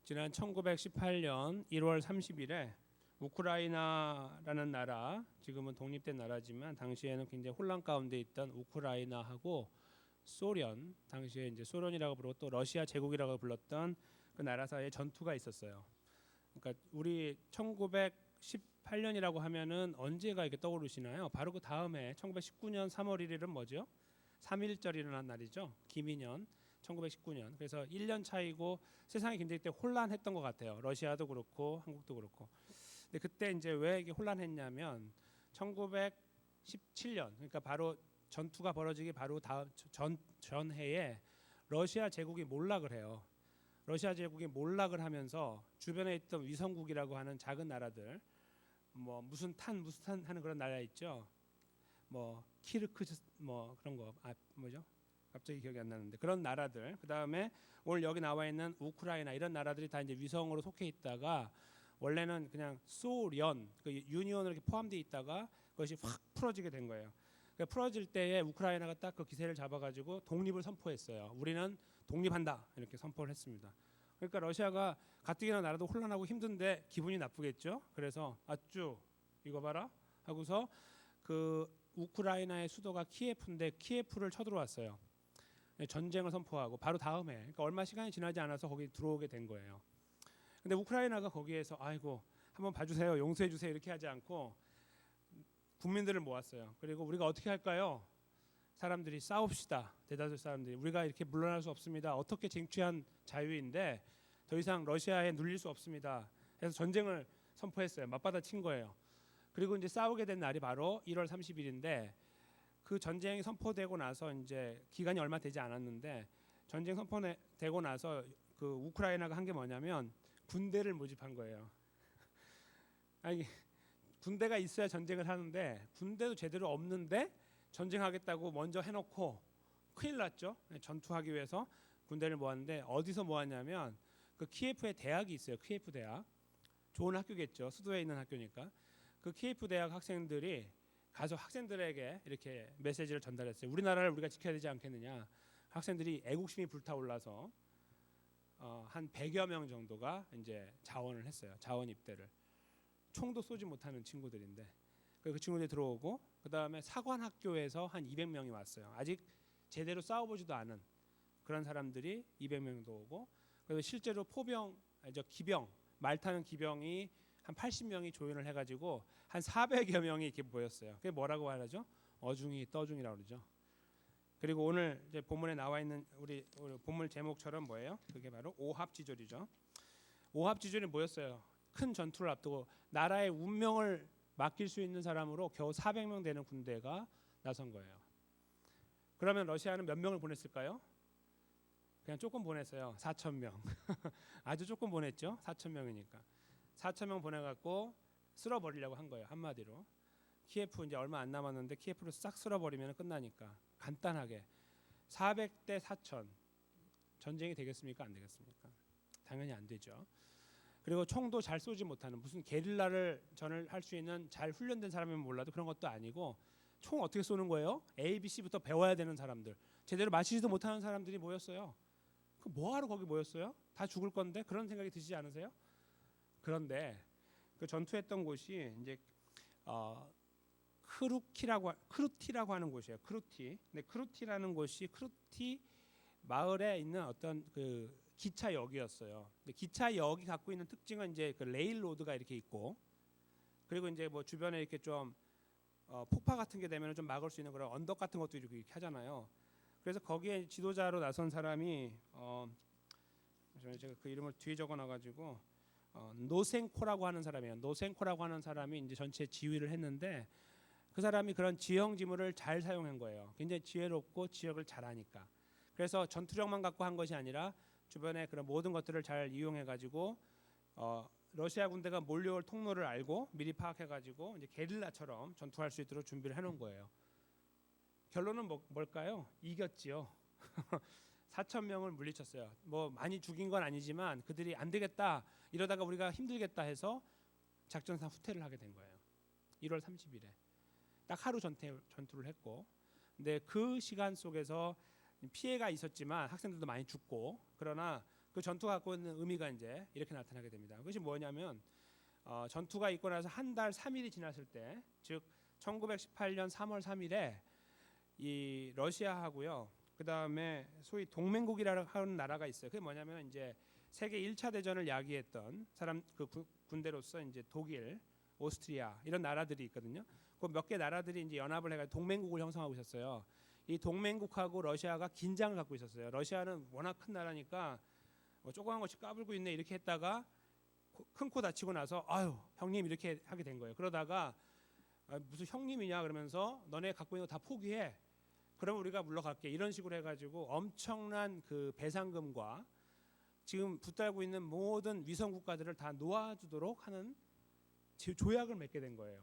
지난 1918년 1월 30일에 우크라이나라는 나라, 지금은 독립된 나라지만 당시에는 굉장히 혼란 가운데 있던 우크라이나하고 소련, 당시에 이제 소련이라고 부르고 또 러시아 제국이라고 불렀던 그 나라 사이에 전투가 있었어요. 그러니까 우리 1918년이라고 하면은 언제가 이렇게 떠오르시나요? 바로 그 다음에 1919년 3월 1일은 뭐죠? 3.1절이 일어난 날이죠. 기민년 1919년. 그래서 1년 차이고 세상이 굉장히 그때 혼란했던 것 같아요. 러시아도 그렇고 한국도 그렇고. 근데 그때 이제 왜 이게 혼란했냐면 1917년, 그러니까 바로 전투가 벌어지기 바로 다음 전해에 러시아 제국이 몰락을 해요. 러시아 제국이 몰락을 하면서 주변에 있던 위성국이라고 하는 작은 나라들, 뭐 무슨 탄 하는 그런 나라 있죠. 뭐 키르크스 뭐 그런 거 뭐죠? 갑자기 기억이 안 나는데 그런 나라들, 그 다음에 오늘 여기 나와 있는 우크라이나 이런 나라들이 다 이제 위성으로 속해 있다가 원래는 그냥 소련 그 유니온으로 이렇게 포함되어 있다가 그것이 확 풀어지게 된 거예요. 그러니까 풀어질 때에 우크라이나가 딱 그 기세를 잡아가지고 독립을 선포했어요. 우리는 독립한다 이렇게 선포를 했습니다. 그러니까 러시아가 가뜩이나 나라도 혼란하고 힘든데 기분이 나쁘겠죠. 그래서 아쭈 이거 봐라 하고서 그 우크라이나의 수도가 키예프인데 키예프를 쳐들어왔어요. 전쟁을 선포하고 바로 다음에, 그러니까 얼마 시간이 지나지 않아서 거기 들어오게 된 거예요. 근데 우크라이나가 거기에서 아이고 한번 봐주세요, 용서해 주세요 이렇게 하지 않고 국민들을 모았어요. 그리고 우리가 어떻게 할까요? 사람들이 싸웁시다. 대다수 사람들이 우리가 이렇게 물러날 수 없습니다. 어떻게 쟁취한 자유인데 더 이상 러시아에 눌릴 수 없습니다. 그래서 전쟁을 선포했어요. 맞받아 친 거예요. 그리고 이제 싸우게 된 날이 바로 1월 30일인데 그 전쟁이 선포되고 나서 이제 기간이 얼마 되지 않았는데 전쟁 선포되고 나서 그 우크라이나가 한 게 뭐냐면 군대를 모집한 거예요. 아니 군대가 있어야 전쟁을 하는데 군대도 제대로 없는데 전쟁하겠다고 먼저 해놓고 큰일 났죠. 전투하기 위해서 군대를 모았는데 어디서 모았냐면 그 키예프에 대학이 있어요. 키예프 대학. 좋은 학교겠죠. 수도에 있는 학교니까. 그 키예프 대학 학생들이 가서 학생들에게 이렇게 메시지를 전달했어요. 우리나라를 우리가 지켜야 되지 않겠느냐. 학생들이 애국심이 불타올라서 한 100여 명 정도가 이제 자원을 했어요. 자원 입대를. 총도 쏘지 못하는 친구들인데 그 친구들이 들어오고 그 다음에 사관학교에서 한 200명이 왔어요. 아직 제대로 싸워보지도 않은 그런 사람들이 200명도 오고, 그리고 실제로 기병, 말 타는 기병이 한 80명이 조인을 해가지고 한 400여 명이 이렇게 모였어요. 그게 뭐라고 말하죠? 어중이 떠중이라고 그러죠. 그리고 오늘 이제 본문에 나와 있는 우리 본문 제목처럼 뭐예요? 그게 바로 오합지졸이죠. 오합지졸이 뭐였어요? 큰 전투를 앞두고 나라의 운명을 맡길 수 있는 사람으로 겨우 400명 되는 군대가 나선 거예요. 그러면 러시아는 몇 명을 보냈을까요? 그냥 조금 보냈어요. 4,000명. 아주 조금 보냈죠. 4,000명이니까. 4,000명 보내갖고 쓸어버리려고 한 거예요. 한마디로. 키예프 이제 얼마 안 남았는데 키예프를 싹 쓸어버리면 끝나니까 간단하게 400대 4,000 전쟁이 되겠습니까? 안 되겠습니까? 당연히 안 되죠. 그리고 총도 잘 쏘지 못하는 무슨 게릴라를 전을 할 수 있는 잘 훈련된 사람이면 몰라도 그런 것도 아니고 총 어떻게 쏘는 거예요? A, B, C부터 배워야 되는 사람들, 제대로 맞히지도 못하는 사람들이 모였어요. 그 뭐하러 거기 모였어요? 다 죽을 건데 그런 생각이 드시지 않으세요? 그런데 그 전투했던 곳이 이제 크루티라고 하는 곳이에요. 크루티. 근데 크루티라는 곳이 크루티 마을에 있는 어떤 그 기차역이었어요. 근데 기차역이 갖고 있는 특징은 이제 그 레일로드가 이렇게 있고, 그리고 이제 뭐 주변에 이렇게 좀 폭파 같은 게 되면 좀 막을 수 있는 그런 언덕 같은 것도 이렇게 하잖아요. 그래서 거기에 지도자로 나선 사람이 제가 그 이름을 뒤에 적어놔가지고 노센코라고 하는 사람이에요. 노센코라고 하는 사람이 이제 전체 지휘를 했는데 그 사람이 그런 지형 지물을 잘 사용한 거예요. 굉장히 지혜롭고 지역을 잘 아니까. 그래서 전투력만 갖고 한 것이 아니라 주변에 그런 모든 것들을 잘 이용해가지고 러시아 군대가 몰려올 통로를 알고 미리 파악해가지고 이제 게릴라처럼 전투할 수 있도록 준비를 해놓은 거예요. 결론은 뭘까요? 이겼지요. 4,000명을 물리쳤어요. 뭐 많이 죽인 건 아니지만 그들이 안 되겠다 이러다가 우리가 힘들겠다 해서 작전상 후퇴를 하게 된 거예요. 1월 30일에 딱 하루 전투를 했고, 근데 그 시간 속에서 피해가 있었지만 학생들도 많이 죽고, 그러나 그 그 전투가 갖고 있는 의미가 이제 이렇게 나타나게 됩니다. 그것이 뭐냐면 전투가 있고 나서 한 달 3일이 지났을 때, 즉 1918년 3월 3일에 이 러시아하고요, 그 다음에 소위 동맹국이라는 하는 나라가 있어요. 그게 뭐냐면 이제 세계 1차 대전을 야기했던 사람, 그 군대로서 이제 독일, 오스트리아 이런 나라들이 있거든요. 그 몇 개 나라들이 이제 연합을 해가지고 동맹국을 형성하고 있었어요. 이 동맹국하고 러시아가 긴장을 갖고 있었어요. 러시아는 워낙 큰 나라니까 뭐 조그만 것이 까불고 있네 이렇게 했다가 큰 코 다치고 나서 아유 형님 이렇게 하게 된 거예요. 그러다가 무슨 형님이냐 그러면서 너네 갖고 있는 거 다 포기해. 그러면 우리가 물러갈게. 이런 식으로 해가지고 엄청난 그 배상금과 지금 붙들고 있는 모든 위성 국가들을 다 놓아주도록 하는 조약을 맺게 된 거예요.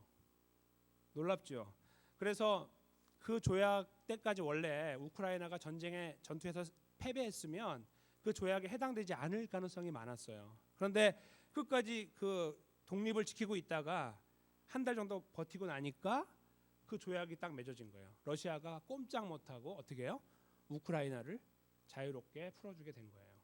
놀랍죠. 그래서 그 조약 때까지 원래 우크라이나가 전투에서 패배했으면 그 조약에 해당되지 않을 가능성이 많았어요. 그런데 끝까지 그 독립을 지키고 있다가 한 달 정도 버티고 나니까 그 조약이 딱 맺어진 거예요. 러시아가 꼼짝 못하고 어떻게 해요? 우크라이나를 자유롭게 풀어주게 된 거예요.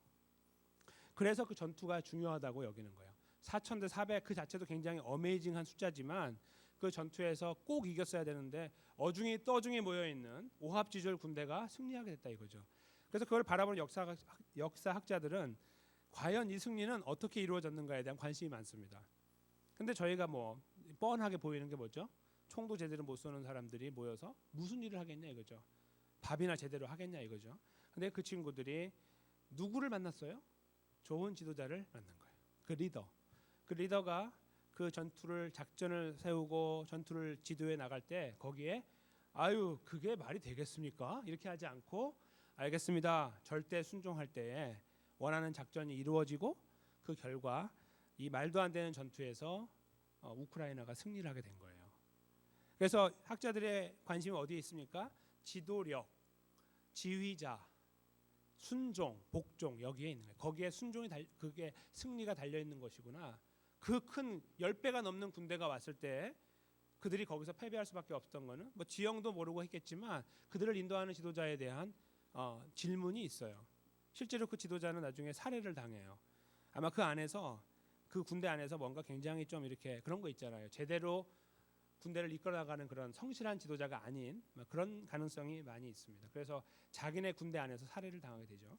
그래서 그 전투가 중요하다고 여기는 거예요. 4,000대 400 그 자체도 굉장히 어메이징한 숫자지만 그 전투에서 꼭 이겼어야 되는데 어중이 떠중이 모여있는 오합지졸 군대가 승리하게 됐다 이거죠. 그래서 그걸 바라보는 역사학자들은 과연 이 승리는 어떻게 이루어졌는가에 대한 관심이 많습니다. 근데 저희가 뭐 뻔하게 보이는 게 뭐죠? 총도 제대로 못 쏘는 사람들이 모여서 무슨 일을 하겠냐 이거죠. 밥이나 제대로 하겠냐 이거죠. 근데 그 친구들이 누구를 만났어요? 좋은 지도자를 만난 거예요. 그 리더가 그 작전을 세우고 전투를 지도해 나갈 때 거기에 아유 그게 말이 되겠습니까? 이렇게 하지 않고 알겠습니다. 절대 순종할 때에 원하는 작전이 이루어지고 그 결과 이 말도 안 되는 전투에서 우크라이나가 승리를 하게 된 거예요. 그래서 학자들의 관심이 어디에 있습니까? 지도력, 지휘자, 순종, 복종 여기에 있는 거예요. 거기에 그게 승리가 달려 있는 것이구나. 그 큰 10배가 넘는 군대가 왔을 때 그들이 거기서 패배할 수밖에 없었던 거는 뭐 지형도 모르고 했겠지만 그들을 인도하는 지도자에 대한 질문이 있어요. 실제로 그 지도자는 나중에 살해를 당해요. 아마 그 군대 안에서 뭔가 굉장히 좀 이렇게 그런 거 있잖아요. 제대로 군대를 이끌어 나가는 그런 성실한 지도자가 아닌 그런 가능성이 많이 있습니다. 그래서 자기네 군대 안에서 살해를 당하게 되죠.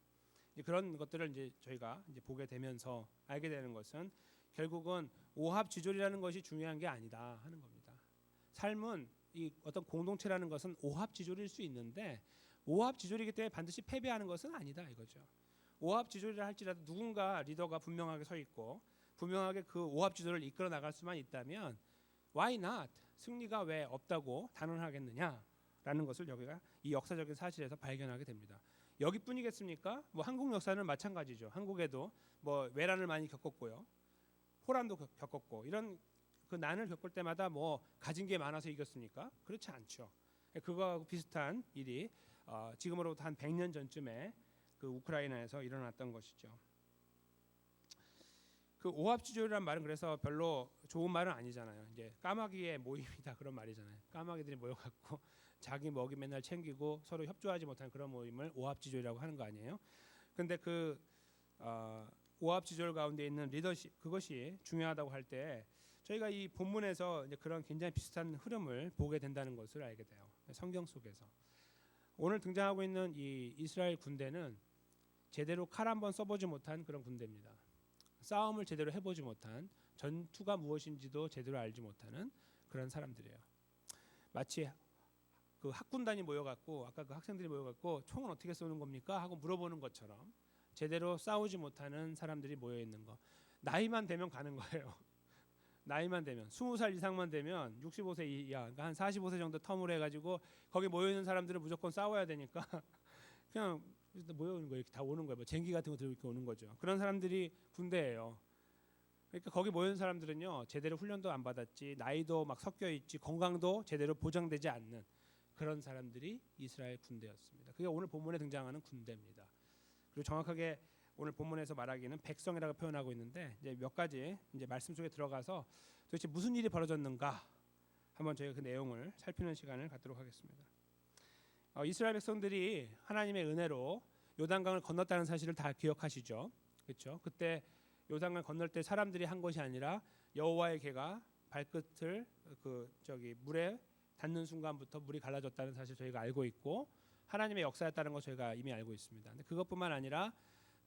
그런 것들을 이제 저희가 이제 보게 되면서 알게 되는 것은 결국은 오합지졸이라는 것이 중요한 게 아니다 하는 겁니다. 삶은 이 어떤 공동체라는 것은 오합지졸일 수 있는데 오합지졸이기 때문에 반드시 패배하는 것은 아니다 이거죠. 오합지졸이라 할지라도 누군가 리더가 분명하게 서 있고 분명하게 그 오합지졸을 이끌어 나갈 수만 있다면 why not? 승리가 왜 없다고 단언하겠느냐라는 것을 여기가 이 역사적인 사실에서 발견하게 됩니다. 여기뿐이겠습니까? 뭐 한국 역사는 마찬가지죠. 한국에도 뭐 외란을 많이 겪었고요. 호란도 겪었고 이런 그 난을 겪을 때마다 뭐 가진 게 많아서 이겼습니까? 그렇지 않죠. 그거하고 비슷한 일이 지금으로부터 한 100년 전쯤에 그 우크라이나에서 일어났던 것이죠. 그 오합지졸이란 말은 그래서 별로 좋은 말은 아니잖아요. 이제 까마귀의 모임이다 그런 말이잖아요. 까마귀들이 모여갖고 자기 먹이 맨날 챙기고 서로 협조하지 못하는 그런 모임을 오합지졸이라고 하는 거 아니에요? 근데 그 오합지졸 가운데 있는 리더십 그것이 중요하다고 할 때 저희가 이 본문에서 이제 그런 굉장히 비슷한 흐름을 보게 된다는 것을 알게 돼요. 성경 속에서 오늘 등장하고 있는 이 이스라엘 군대는 제대로 칼 한번 써보지 못한 그런 군대입니다. 싸움을 제대로 해보지 못한 전투가 무엇인지도 제대로 알지 못하는 그런 사람들이에요. 마치 그 학군단이 모여갖고 아까 그 학생들이 모여갖고 총은 어떻게 쏘는 겁니까? 하고 물어보는 것처럼 제대로 싸우지 못하는 사람들이 모여 있는 거. 나이만 되면 가는 거예요. 나이만 되면 20살 이상만 되면 65세 이하, 그러니까 한 45세 정도 텀을 해가지고 거기 모여 있는 사람들은 무조건 싸워야 되니까 그냥 모여 오는 거예요. 이렇게 다 오는 거예요. 뭐 쟁기 같은 거 들고 이렇게 오는 거죠. 그런 사람들이 군대예요. 그러니까 거기 모여 있는 사람들은요 제대로 훈련도 안 받았지, 나이도 막 섞여 있지, 건강도 제대로 보장되지 않는 그런 사람들이 이스라엘 군대였습니다. 그게 오늘 본문에 등장하는 군대입니다. 그리고 정확하게 오늘 본문에서 말하기는 백성이라고 표현하고 있는데 이제 몇 가지 이제 말씀 속에 들어가서 도대체 무슨 일이 벌어졌는가 한번 저희가 그 내용을 살피는 시간을 갖도록 하겠습니다. 이스라엘 백성들이 하나님의 은혜로 요단강을 건넜다는 사실을 다 기억하시죠? 그렇죠? 그때 요단강 건널 때 사람들이 한 것이 아니라 여호와의 개가 발끝을 물에 닿는 순간부터 물이 갈라졌다는 사실 저희가 알고 있고 하나님의 역사였다는 것 저희가 이미 알고 있습니다. 근데 그것뿐만 아니라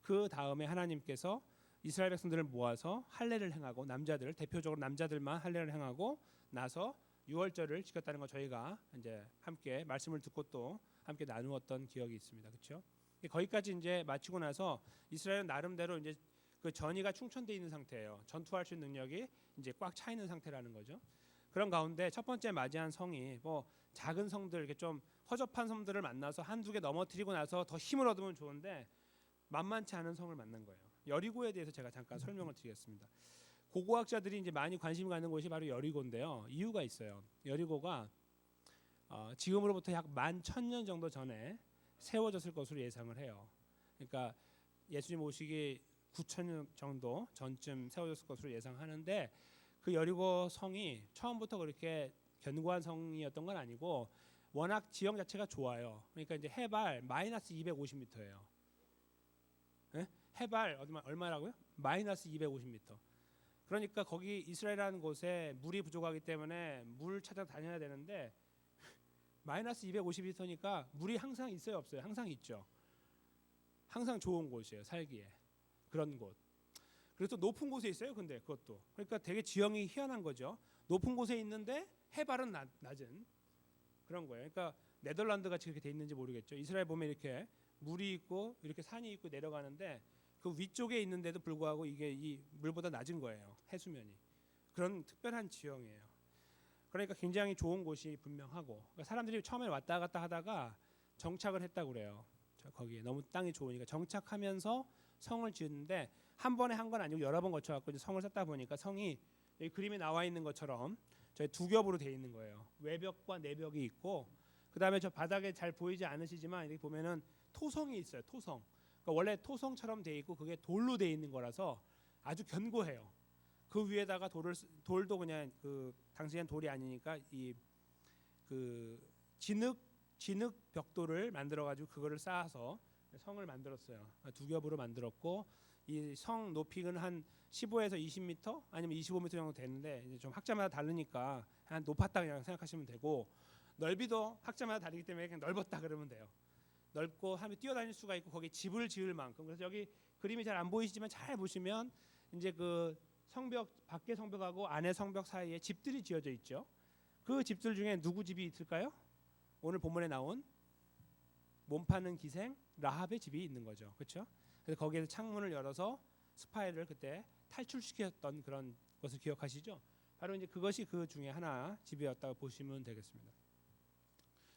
그 다음에 하나님께서 이스라엘 백성들을 모아서 할례를 행하고 남자들 대표적으로 남자들만 할례를 행하고 나서 유월절을 지켰다는 거 저희가 이제 함께 말씀을 듣고 또 함께 나누었던 기억이 있습니다. 그렇죠? 거기까지 이제 마치고 나서 이스라엘은 나름대로 이제 그 전의가 충천돼 있는 상태예요. 전투할 수 있는 능력이 이제 꽉 차 있는 상태라는 거죠. 그런 가운데 첫 번째 맞이한 성이 뭐 작은 성들 이렇게 좀 허접한 성들을 만나서 한두 개 넘어뜨리고 나서 더 힘을 얻으면 좋은데 만만치 않은 성을 만난 거예요. 여리고에 대해서 제가 잠깐 설명을 드리겠습니다. 고고학자들이 이제 많이 관심 갖는 곳이 바로 여리고인데요. 이유가 있어요. 여리고가 지금으로부터 약 11,000년 정도 전에 세워졌을 것으로 예상을 해요. 그러니까 예수님 오시기 9,000년 정도 전쯤 세워졌을 것으로 예상하는데 그 여리고 성이 처음부터 그렇게 견고한 성이었던 건 아니고 워낙 지형 자체가 좋아요. 그러니까 이제 해발 마이너스 250m예요. 네? 해발 얼마라고요? 마이너스 250m. 그러니까 거기 이스라엘이라는 곳에 물이 부족하기 때문에 물 찾아 다녀야 되는데 마이너스 250m니까 물이 항상 있어요, 없어요? 항상 있죠. 항상 좋은 곳이에요, 살기에. 그런 곳. 그래서 높은 곳에 있어요, 근데 그것도. 그러니까 되게 지형이 희한한 거죠. 높은 곳에 있는데 해발은 낮은 그런 거예요. 그러니까 네덜란드 같이 그렇게 돼 있는지 모르겠죠. 이스라엘 보면 이렇게 물이 있고 이렇게 산이 있고 내려가는데 그 위쪽에 있는데도 불구하고 이게 이 물보다 낮은 거예요. 해수면이. 그런 특별한 지형이에요. 그러니까 굉장히 좋은 곳이 분명하고 그러니까 사람들이 처음에 왔다 갔다 하다가 정착을 했다고 그래요. 거기에 너무 땅이 좋으니까 정착하면서 성을 지었는데 한 번에 한 건 아니고 여러 번 거쳐갖고 이제 성을 쌓다 보니까 성이 여기 그림에 나와 있는 것처럼 저희 두 겹으로 돼 있는 거예요. 외벽과 내벽이 있고 그 다음에 저 바닥에 잘 보이지 않으시지만 여기 보면은 토성이 있어요. 토성. 그러니까 원래 토성처럼 돼 있고 그게 돌로 돼 있는 거라서 아주 견고해요. 그 위에다가 돌도 그냥 그 당시엔 돌이 아니니까 이 그 진흙 벽돌을 만들어 가지고 그거를 쌓아서 성을 만들었어요. 두 겹으로 만들었고 이 성 높이는 한 15에서 20m 아니면 25m 정도 되는데 이제 좀 학자마다 다르니까 한 높았다 그냥 생각하시면 되고 넓이도 학자마다 다르기 때문에 그냥 넓었다 그러면 돼요. 넓고 하면 뛰어다닐 수가 있고 거기 집을 지을 만큼. 그래서 여기 그림이 잘 안 보이시지만 잘 보시면 이제 그 성벽 밖에 성벽하고 안에 성벽 사이에 집들이 지어져 있죠. 그 집들 중에 누구 집이 있을까요? 오늘 본문에 나온 몸 파는 기생 라합의 집이 있는 거죠. 그렇죠? 그래서 거기에서 창문을 열어서 스파이를 그때 탈출시켰던 그런 것을 기억하시죠? 바로 이제 그것이 그 중에 하나 집이었다고 보시면 되겠습니다.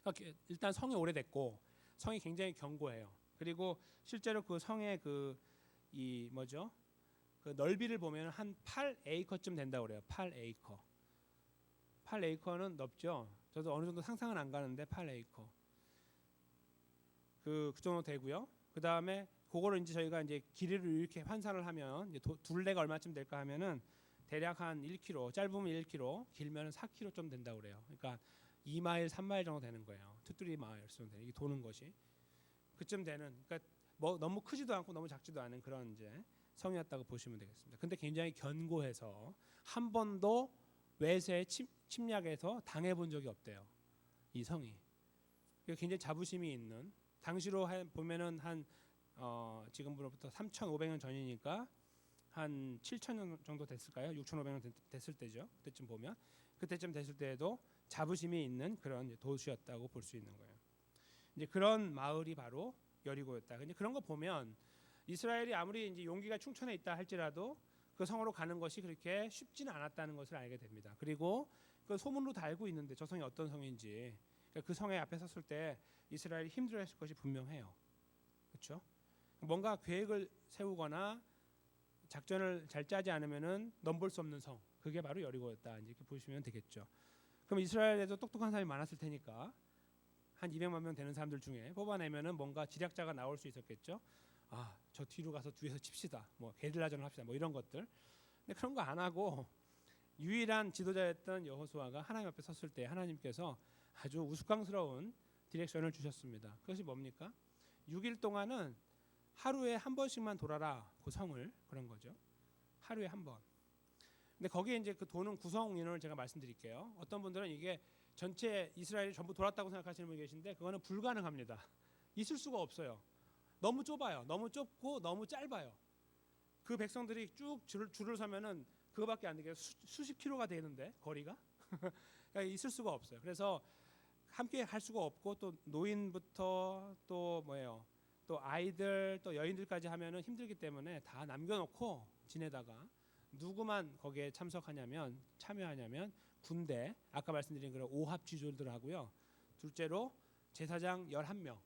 그러니까 일단 성이 오래됐고 성이 굉장히 견고해요. 그리고 실제로 그 성의 그 넓이를 보면 한 8에이커쯤 된다고 그래요. 8에이커. 8에이커는 넓죠. 저도 어느 정도 상상은 안 가는데 8에이커. 그 정도 되고요. 그 다음에 그거를 이제 저희가 이제 길이를 이렇게 환산을 하면 이제 둘레가 얼마쯤 될까 하면은 대략 한 1km, 짧으면 1km, 길면은 4km 좀 된다고 그래요. 그러니까 2마일, 3마일 정도 되는 거예요. 투뚜리 마일 정도 되는 이게 도는 것이 그쯤 되는. 그러니까 뭐 너무 크지도 않고 너무 작지도 않은 그런 이제 성이었다고 보시면 되겠습니다. 근데 굉장히 견고해서 한 번도 외세 침략에서 당해본 적이 없대요. 이 성이. 굉장히 자부심이 있는. 당시로 보면은 한 지금으로부터 3,500년 전이니까 한 7,000년 정도 됐을까요? 6,500년 됐을 때죠. 그때쯤 보면 그때쯤 됐을 때에도 자부심이 있는 그런 도시였다고 볼 수 있는 거예요. 이제 그런 마을이 바로 여리고였다. 근데 그런 거 보면 이스라엘이 아무리 이제 용기가 충천해 있다 할지라도 그 성으로 가는 것이 그렇게 쉽지는 않았다는 것을 알게 됩니다. 그리고 그 소문으로 다 알고 있는데 저 성이 어떤 성인지 그러니까 그 성에 앞에 섰을 때 이스라엘이 힘들어했을 것이 분명해요. 그렇죠? 뭔가 계획을 세우거나 작전을 잘 짜지 않으면은 넘볼 수 없는 성. 그게 바로 여리고였다. 이렇게 보시면 되겠죠. 그럼 이스라엘에도 똑똑한 사람이 많았을 테니까 한 200만 명 되는 사람들 중에 뽑아내면은 뭔가 지략자가 나올 수 있었겠죠. 아, 저 뒤로 가서 뒤에서 칩시다. 뭐 게릴라전을 합시다. 뭐 이런 것들. 근데 그런 거 안 하고 유일한 지도자였던 여호수아가 하나님 앞에 섰을 때 하나님께서 아주 우스꽝스러운 디렉션을 주셨습니다. 그것이 뭡니까? 6일 동안은 하루에 한 번씩만 돌아라 그 성을 그런 거죠. 하루에 한 번. 근데 거기에 이제 그 도는 구성 인원을 제가 말씀드릴게요. 어떤 분들은 이게 전체 이스라엘이 전부 돌았다고 생각하시는 분이 계신데 그거는 불가능합니다. 있을 수가 없어요. 너무 좁아요. 너무 좁고 너무 짧아요. 그 백성들이 쭉 줄을 서면은 그거밖에 안 되게 수십 킬로가 되는데 거리가 그러니까 있을 수가 없어요. 그래서 함께 할 수가 없고 또 노인부터 또 뭐예요? 또 아이들 또 여인들까지 하면은 힘들기 때문에 다 남겨놓고 지내다가 누구만 거기에 참여하냐면 군대 아까 말씀드린 그런 오합지졸들하고요. 둘째로 제사장 11명을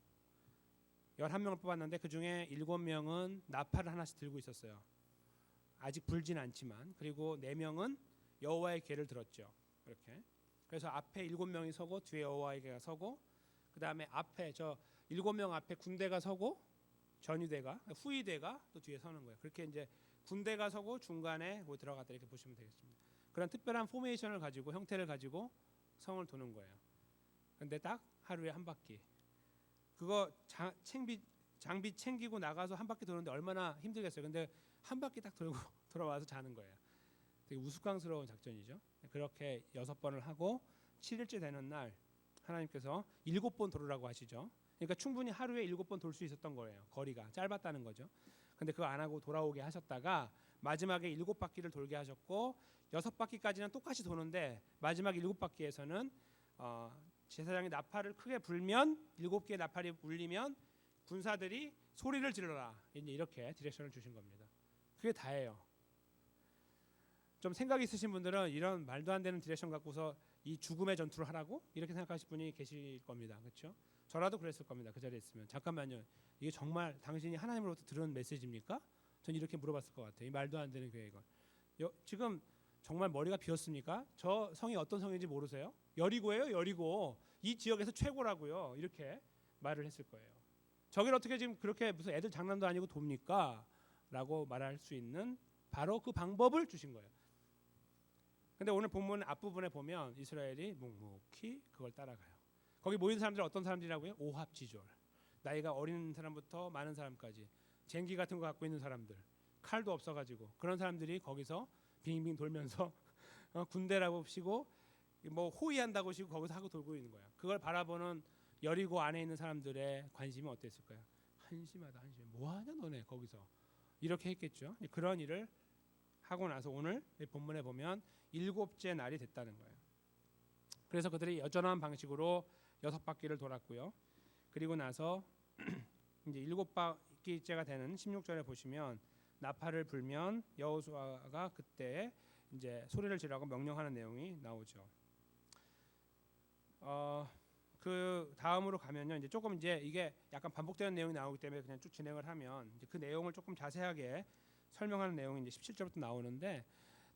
뽑았는데 그중에 7명은 나팔을 하나씩 들고 있었어요. 아직 불진 않지만 그리고 4명은 여호와의 궤를 들었죠. 이렇게. 그래서 앞에 7명이 서고 뒤에 여호와의 궤가 서고 그다음에 앞에 저 7명 앞에 군대가 서고 전위대가 후위대가 또 뒤에 서는 거예요. 그렇게 이제 군대가 서고 중간에 뭐 들어갔다 이렇게 보시면 되겠습니다. 그런 특별한 포메이션을 가지고 형태를 가지고 성을 도는 거예요. 근데 딱 하루에 한 바퀴. 그거 장비 챙기고 나가서 한 바퀴 도는데 얼마나 힘들겠어요. 근데 한 바퀴 딱 돌고 돌아와서 자는 거예요. 되게 우스꽝스러운 작전이죠. 그렇게 6번을 하고 7일째 되는 날 하나님께서 7번 돌으라고 하시죠. 그러니까 충분히 하루에 7번 돌 수 있었던 거예요. 거리가 짧았다는 거죠. 근데 그거 안 하고 돌아오게 하셨다가 마지막에 7바퀴를 돌게 하셨고 6바퀴까지는 똑같이 도는데 마지막 7바퀴에서는 제사장이 나팔을 크게 불면 7개의 나팔이 울리면 군사들이 소리를 질러라. 이렇게 디렉션을 주신 겁니다. 그게 다예요. 좀 생각 있으신 분들은 이런 말도 안 되는 디렉션 갖고서 이 죽음의 전투를 하라고 이렇게 생각하실 분이 계실 겁니다. 그렇죠? 저라도 그랬을 겁니다. 그 자리에 있으면 잠깐만요. 이게 정말 당신이 하나님으로부터 들은 메시지입니까? 전 이렇게 물어봤을 것 같아요. 이 말도 안 되는 계획을. 지금 정말 머리가 비었습니까? 저 성이 어떤 성인지 모르세요? 여리고예요. 여리고. 이 지역에서 최고라고요. 이렇게 말을 했을 거예요. 저길 어떻게 지금 그렇게 무슨 애들 장난도 아니고 돕니까? 라고 말할 수 있는 바로 그 방법을 주신 거예요. 근데 오늘 본문 앞부분에 보면 이스라엘이 묵묵히 그걸 따라가요. 거기 모인 사람들은 어떤 사람들이라고요? 오합지졸. 나이가 어린 사람부터 많은 사람까지 쟁기 같은 거 갖고 있는 사람들, 칼도 없어가지고 그런 사람들이 거기서 빙빙 돌면서 군대라고 치고 뭐 호위한다고 치고 거기서 하고 돌고 있는 거야. 그걸 바라보는 여리고 안에 있는 사람들의 관심은 어땠을까요? 한심하다, 한심. 뭐하냐 너네 거기서 이렇게 했겠죠. 그런 일을 하고 나서 오늘 본문에 보면 7째 날이 됐다는 거예요. 그래서 그들이 여전한 방식으로 6바퀴를 돌았고요. 그리고 나서 이제 7바퀴째가 되는 16절에 보시면 나팔을 불면 여호수아가 그때 이제 소리를 지르라고 명령하는 내용이 나오죠. 그 다음으로 가면요. 이제 조금 이제 이게 약간 반복되는 내용이 나오기 때문에 그냥 쭉 진행을 하면 이제 그 내용을 조금 자세하게 설명하는 내용이 이제 17절부터 나오는데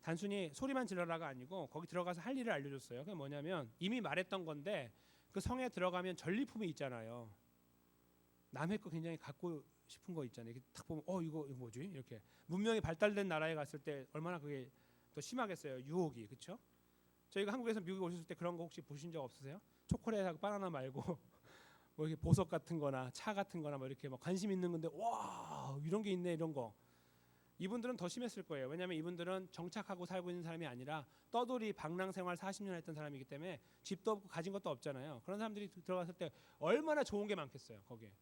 단순히 소리만 질러라가 아니고 거기 들어가서 할 일을 알려줬어요. 그게 뭐냐면 이미 말했던 건데 그 성에 들어가면 전리품이 있잖아요. 남의 거 굉장히 갖고 싶은 거 있잖아요. 이렇게 딱 보면 이거 뭐지? 이렇게 문명이 발달된 나라에 갔을 때 얼마나 그게 더 심하겠어요. 유혹이 그렇죠? 저희가 한국에서 미국에 오셨을 때 그런 거 혹시 보신 적 없으세요? 초콜릿하고 바나나 말고 뭐 이렇게 보석 같은-거나 차 같은-거나 뭐 이렇게 막 관심 있는 건데 와 이런 게 있네 이런 거. 이분들은 더 심했을 거예요. 왜냐하면 이분들은 정착하고 살고 있는 사람이 아니라 떠돌이 방랑 생활 40년 했던 사람이기 때문에 집도 없고 가진 것도 없잖아요. 그런 사람들이 들어갔을 때 얼마나 좋은 게 많겠어요. 거기에.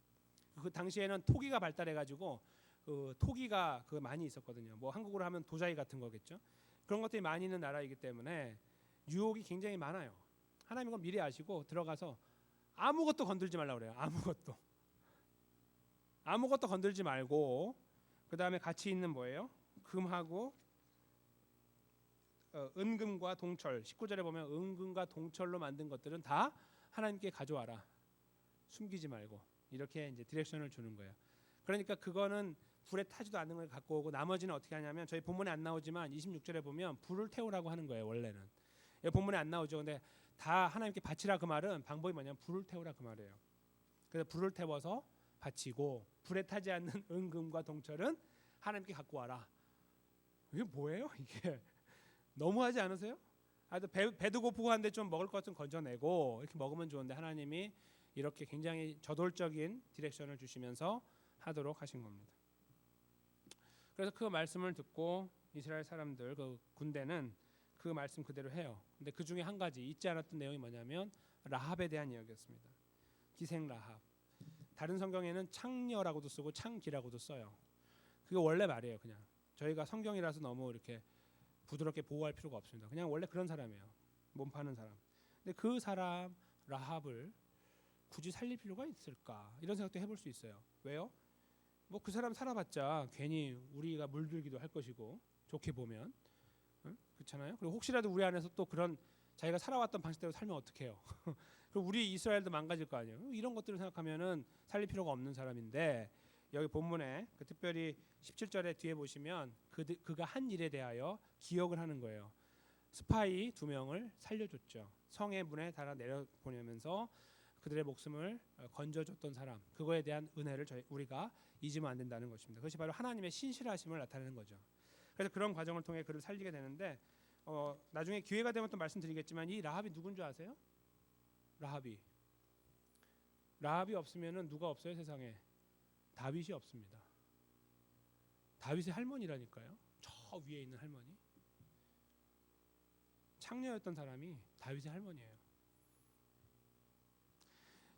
그 당시에는 토기가 발달해가지고 그 토기가 그 많이 있었거든요. 뭐 한국으로 하면 도자기 같은 거겠죠. 그런 것들이 많이 있는 나라이기 때문에 유혹이 굉장히 많아요. 하나님 이건 미리 아시고 들어가서 아무것도 건들지 말라고 그래요. 아무것도 건들지 말고 그 다음에 같이 있는 뭐예요? 금하고 은금과 동철 19절에 보면 은금과 동철로 만든 것들은 다 하나님께 가져와라. 숨기지 말고 이렇게 이제 디렉션을 주는 거예요. 그러니까 그거는 불에 타지도 않는 걸 갖고 오고 나머지는 어떻게 하냐면 저희 본문에 안 나오지만 26절에 보면 불을 태우라고 하는 거예요. 원래는 본문에 안 나오죠. 근데 다 하나님께 바치라 그 말은 방법이 뭐냐면 불을 태우라 그 말이에요. 그래서 불을 태워서 바치고 불에 타지 않는 은금과 동철은 하나님께 갖고 와라. 이게 뭐예요? 이게 너무하지 않으세요? 배도 고프고 한데 좀 먹을 것 좀 건져내고 이렇게 먹으면 좋은데 하나님이 이렇게 굉장히 저돌적인 디렉션을 주시면서 하도록 하신 겁니다. 그래서 그 말씀을 듣고 이스라엘 사람들 그 군대는 그 말씀 그대로 해요. 근데 그 중에 한 가지 잊지 않았던 내용이 뭐냐면 라합에 대한 이야기였습니다. 기생 라합. 다른 성경에는 창녀라고도 쓰고 창기라고도 써요. 그게 원래 말이에요. 그냥 저희가 성경이라서 너무 이렇게 부드럽게 보호할 필요가 없습니다. 그냥 원래 그런 사람이에요. 몸 파는 사람. 근데 그 사람 라합을 굳이 살릴 필요가 있을까? 이런 생각도 해볼 수 있어요. 왜요? 뭐 그 사람 살아봤자 괜히 우리가 물들기도 할 것이고 좋게 보면 그렇잖아요. 그리고 혹시라도 우리 안에서 또 그런 자기가 살아왔던 방식대로 살면 어떡해요? 그럼 우리 이스라엘도 망가질 거 아니에요. 이런 것들을 생각하면은 살릴 필요가 없는 사람인데 여기 본문에 특별히 17절에 뒤에 보시면 그가 한 일에 대하여 기억을 하는 거예요. 스파이 2명을 살려줬죠. 성의 문에 달아 내려보내면서 그들의 목숨을 건져줬던 사람, 그거에 대한 은혜를 우리가 잊으면 안 된다는 것입니다. 그것이 바로 하나님의 신실하심을 나타내는 거죠. 그래서 그런 과정을 통해 그를 살리게 되는데 나중에 기회가 되면 또 말씀드리겠지만 이 라합이 누군 줄 아세요? 라합이 없으면은 누가 없어요 세상에? 다윗이 없습니다. 다윗의 할머니라니까요. 저 위에 있는 할머니. 창녀였던 사람이 다윗의 할머니예요.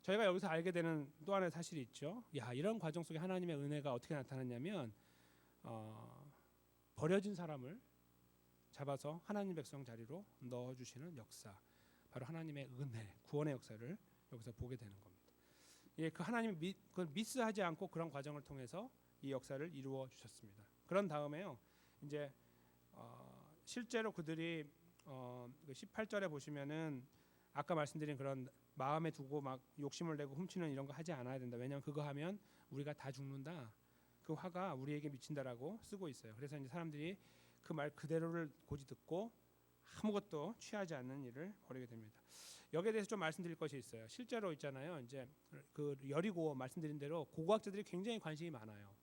저희가 여기서 알게 되는 또 하나의 사실이 있죠. 이런 과정 속에 하나님의 은혜가 어떻게 나타났냐면 버려진 사람을 잡아서 하나님 백성 자리로 넣어주시는 역사, 바로 하나님의 은혜, 구원의 역사를 여기서 보게 되는 겁니다. 그 하나님이 그걸 미스하지 않고 그런 과정을 통해서 이 역사를 이루어 주셨습니다. 그런 다음에요, 이제 실제로 그들이 18절에 보시면은 아까 말씀드린 그런 마음에 두고 막 욕심을 내고 훔치는 이런 거 하지 않아야 된다. 왜냐하면 그거 하면 우리가 다 죽는다. 그 화가 우리에게 미친다라고 쓰고 있어요. 그래서 이제 사람들이 그 말 그대로를 고지 듣고 아무것도 취하지 않는 일을 벌이게 됩니다. 여기에 대해서 좀 말씀드릴 것이 있어요. 실제로 있잖아요. 이제 그 여리고 말씀드린 대로 고고학자들이 굉장히 관심이 많아요.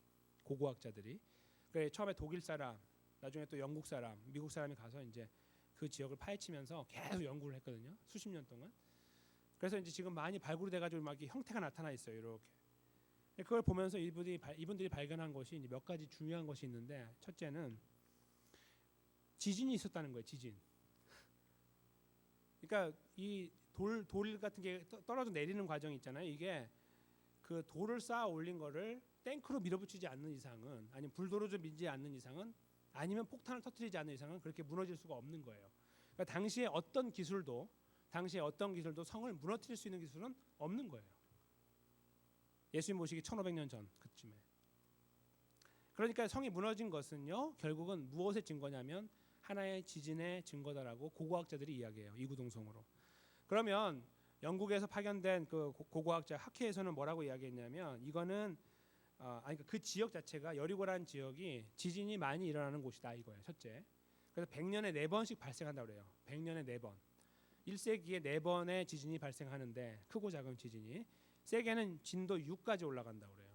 고고학자들이. 그래 처음에 독일 사람, 나중에 또 영국 사람, 미국 사람이 가서 이제 그 지역을 파헤치면서 계속 연구를 했거든요. 수십 년 동안. 그래서 이제 지금 많이 발굴이 돼가지고 막 형태가 나타나 있어요. 이렇게. 그걸 보면서 이분들이 발견한 것이 이제 몇 가지 중요한 것이 있는데, 첫째는 지진이 있었다는 거예요. 지진. 그러니까 이 돌 같은 게 떨어져 내리는 과정이 있잖아요. 이게 그 돌을 쌓아 올린 거를 탱크로 밀어붙이지 않는 이상은, 아니면 불도로를 밀지 않는 이상은, 아니면 폭탄을 터뜨리지 않는 이상은 그렇게 무너질 수가 없는 거예요. 그러니까 당시에 어떤 기술도 성을 무너뜨릴 수 있는 기술은 없는 거예요. 예수님 모시기 1500년 전 그쯤에. 그러니까 성이 무너진 것은요, 결국은 무엇의 증거냐면 하나의 지진의 증거다라고 고고학자들이 이야기해요. 이구동성으로. 그러면 영국에서 파견된 그 고고학자 학회에서는 뭐라고 이야기했냐면, 이거는 그 지역 자체가, 여리고라는 지역이 지진이 많이 일어나는 곳이다 이거예요. 첫째. 그래서 100년에 4번씩 발생한다고 그래요. 100년에 4번. 1세기에 4번의 지진이 발생하는데, 크고 작은 지진이 세게는 진도 6까지 올라간다고 그래요.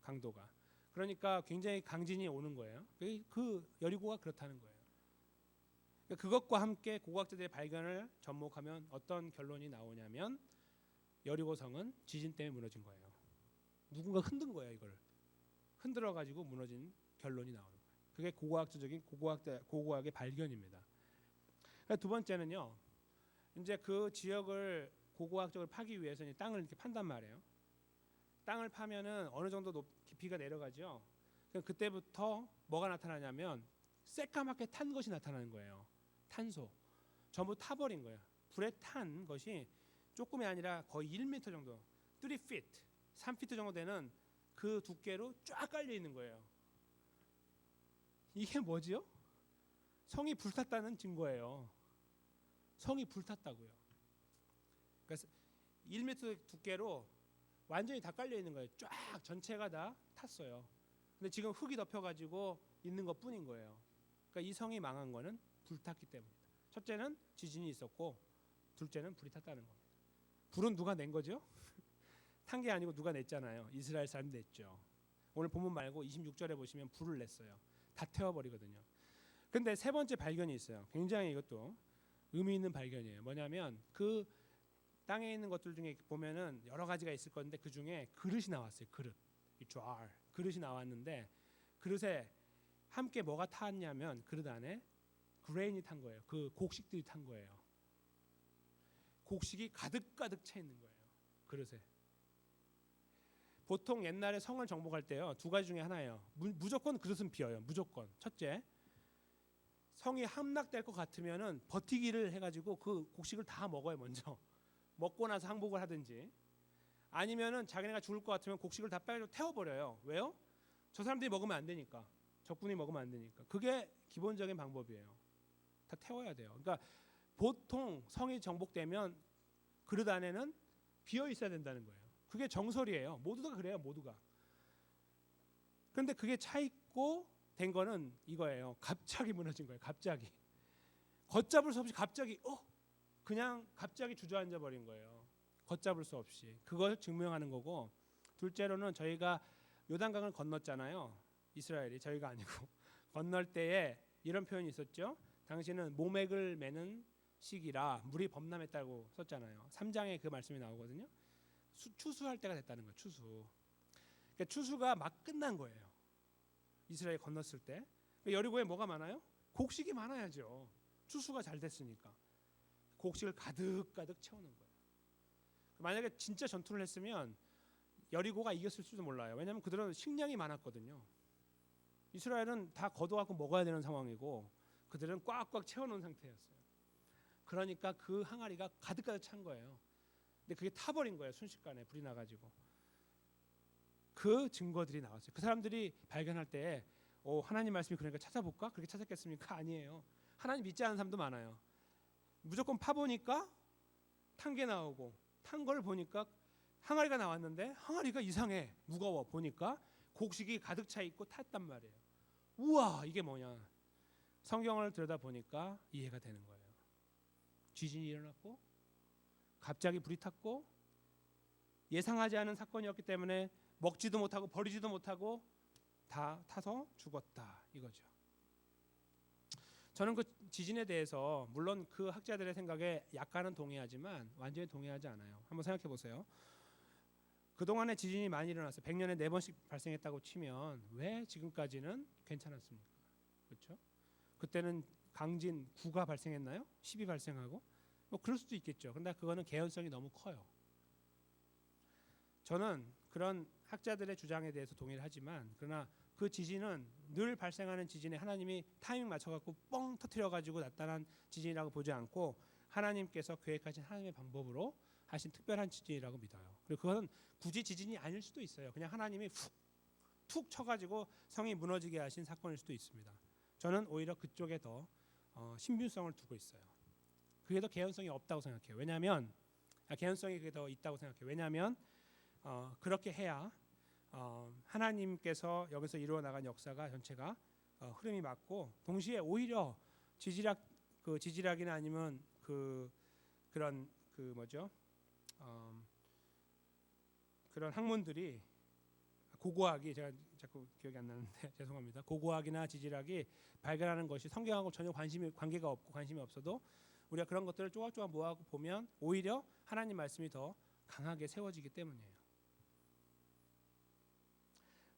강도가. 그러니까 굉장히 강진이 오는 거예요. 그 여리고가 그렇다는 거예요. 그것과 함께 고고학자들의 발견을 접목하면 어떤 결론이 나오냐면, 여리고성은 지진 때문에 무너진 거예요. 누군가 흔든 거예요. 이걸 흔들어 가지고 무너진 결론이 나오는 거예요. 그게 고고학적인 고고학의 발견입니다. 두 번째는요, 이제 그 지역을 고고학적으로 파기 위해서 이제 땅을 이렇게 판단 말이에요. 땅을 파면은 어느 정도 깊이가 내려가죠. 그때부터 뭐가 나타나냐면 새까맣게 탄 것이 나타나는 거예요. 탄소. 전부 타버린 거예요. 불에 탄 것이 조금이 아니라 거의 1m 정도, 3feet, 3feet 정도 되는 그 두께로 쫙 깔려 있는 거예요. 이게 뭐지요? 성이 불탔다는 증거예요. 성이 불탔다고요. 그래서 1m 두께로 완전히 다 깔려 있는 거예요. 쫙 전체가 다 탔어요. 근데 지금 흙이 덮여가지고 있는 것뿐인 거예요. 그러니까 이 성이 망한 거는 불탔기 때문이다. 첫째는 지진이 있었고, 둘째는 불이 탔다는 겁니다. 불은 누가 낸 거죠? 탄 게 아니고 누가 냈잖아요. 이스라엘 사람이 냈죠. 오늘 본문 말고 26절에 보시면 불을 냈어요. 다 태워버리거든요. 근데 세 번째 발견이 있어요. 굉장히 이것도 의미 있는 발견이에요. 뭐냐면 그 땅에 있는 것들 중에 보면은 여러 가지가 있을 건데 그 중에 그릇이 나왔어요. 그릇. 이 jar 그릇이 나왔는데 그릇에 함께 뭐가 탔냐면 그릇 안에 그레인이 탄 거예요. 그 곡식들이 탄 거예요. 곡식이 가득가득 차 있는 거예요. 그릇에. 보통 옛날에 성을 정복할 때요. 두 가지 중에 하나예요. 무조건 그릇은 비어요. 무조건. 첫째, 성이 함락될 것 같으면은 버티기를 해가지고 그 곡식을 다 먹어요. 먼저 먹고 나서 항복을 하든지, 아니면은 자기네가 죽을 것 같으면 곡식을 다 빨리 태워버려요. 왜요? 저 사람들이 먹으면 안 되니까. 적군이 먹으면 안 되니까. 그게 기본적인 방법이에요. 다 태워야 돼요. 그러니까 보통 성이 정복되면 그릇 안에는 비어 있어야 된다는 거예요. 그게 정설이에요. 모두가 그래요. 모두가. 그런데 그게 차 있고 된 거는 이거예요. 갑자기 무너진 거예요. 갑자기. 걷잡을 수 없이 갑자기 그냥 갑자기 주저앉아 버린 거예요. 걷잡을 수 없이. 그걸 증명하는 거고, 둘째로는 저희가 요단강을 건넜잖아요. 이스라엘이, 저희가 아니고. 건널 때에 이런 표현이 있었죠. 당신은 모맥을 매는 시기라 물이 범람했다고 썼잖아요. 3장에 그 말씀이 나오거든요. 추수할 때가 됐다는 거예요. 추수. 그러니까 추수가 막 끝난 거예요. 이스라엘이 건넜을 때. 여리고에 뭐가 많아요? 곡식이 많아야죠. 추수가 잘 됐으니까. 곡식을 가득가득 채우는 거예요. 만약에 진짜 전투를 했으면 여리고가 이겼을지도 몰라요. 왜냐하면 그들은 식량이 많았거든요. 이스라엘은 다 걷어갖고 먹어야 되는 상황이고 그들은 꽉꽉 채워놓은 상태였어요. 그러니까 그 항아리가 가득가득 찬 거예요. 근데 그게 타버린 거예요. 순식간에 불이 나가지고. 그 증거들이 나왔어요. 그 사람들이 발견할 때 하나님 말씀이 그러니까 찾아볼까? 그렇게 찾았겠습니까? 아니에요. 하나님 믿지 않는 사람도 많아요. 무조건 파보니까 탄 게 나오고, 탄 걸 보니까 항아리가 나왔는데 항아리가 이상해. 무거워. 보니까 곡식이 가득 차 있고 탔단 말이에요. 우와, 이게 뭐냐. 성경을 들여다보니까 이해가 되는 거예요. 지진이 일어났고 갑자기 불이 탔고 예상하지 않은 사건이었기 때문에 먹지도 못하고 버리지도 못하고 다 타서 죽었다, 이거죠. 저는 그 지진에 대해서 물론 그 학자들의 생각에 약간은 동의하지만 완전히 동의하지 않아요. 한번 생각해 보세요. 그동안에 지진이 많이 일어났어요. 100년에 4번씩 발생했다고 치면 왜 지금까지는 괜찮았습니까? 그렇죠? 그때는 강진 9가 발생했나요? 10이 발생하고 뭐 그럴 수도 있겠죠. 근데 그거는 개연성이 너무 커요. 저는 그런 학자들의 주장에 대해서 동의를 하지만, 그러나 그 지진은 늘 발생하는 지진에 하나님이 타이밍 맞춰갖고 뻥 터트려가지고 나타난 지진이라고 보지 않고 하나님께서 계획하신 하나님의 방법으로 하신 특별한 지진이라고 믿어요. 그리고 그건 굳이 지진이 아닐 수도 있어요. 그냥 하나님이 툭 쳐가지고 성이 무너지게 하신 사건일 수도 있습니다. 저는 오히려 그쪽에 더 신빙성을 두고 있어요. 그게 더 개연성이 없다고 생각해요. 왜냐하면 개연성이 그게 더 있다고 생각해요. 왜냐하면 그렇게 해야 하나님께서 여기서 이루어 나간 역사가 전체가 흐름이 맞고, 동시에 오히려 지질학이나 아니면 그런 그런 학문들이, 고고학이, 제가 자꾸 기억이 안 나는데 죄송합니다. 고고학이나 지질학이 발견하는 것이 성경하고 전혀 관계가 없고 관심이 없어도 우리가 그런 것들을 조각조각 모아서 보면 오히려 하나님 말씀이 더 강하게 세워지기 때문이에요.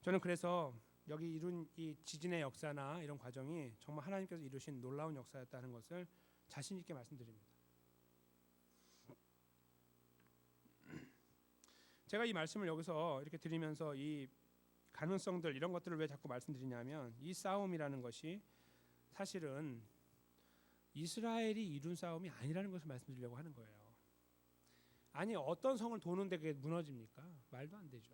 저는 그래서 여기 이룬 이 지진의 역사나 이런 과정이 정말 하나님께서 이루신 놀라운 역사였다는 것을 자신 있게 말씀드립니다. 제가 이 말씀을 여기서 이렇게 드리면서 이 가능성들, 이런 것들을 왜 자꾸 말씀드리냐면, 이 싸움이라는 것이 사실은 이스라엘이 이룬 싸움이 아니라는 것을 말씀드리려고 하는 거예요. 아니, 어떤 성을 도는데 그게 무너집니까? 말도 안 되죠.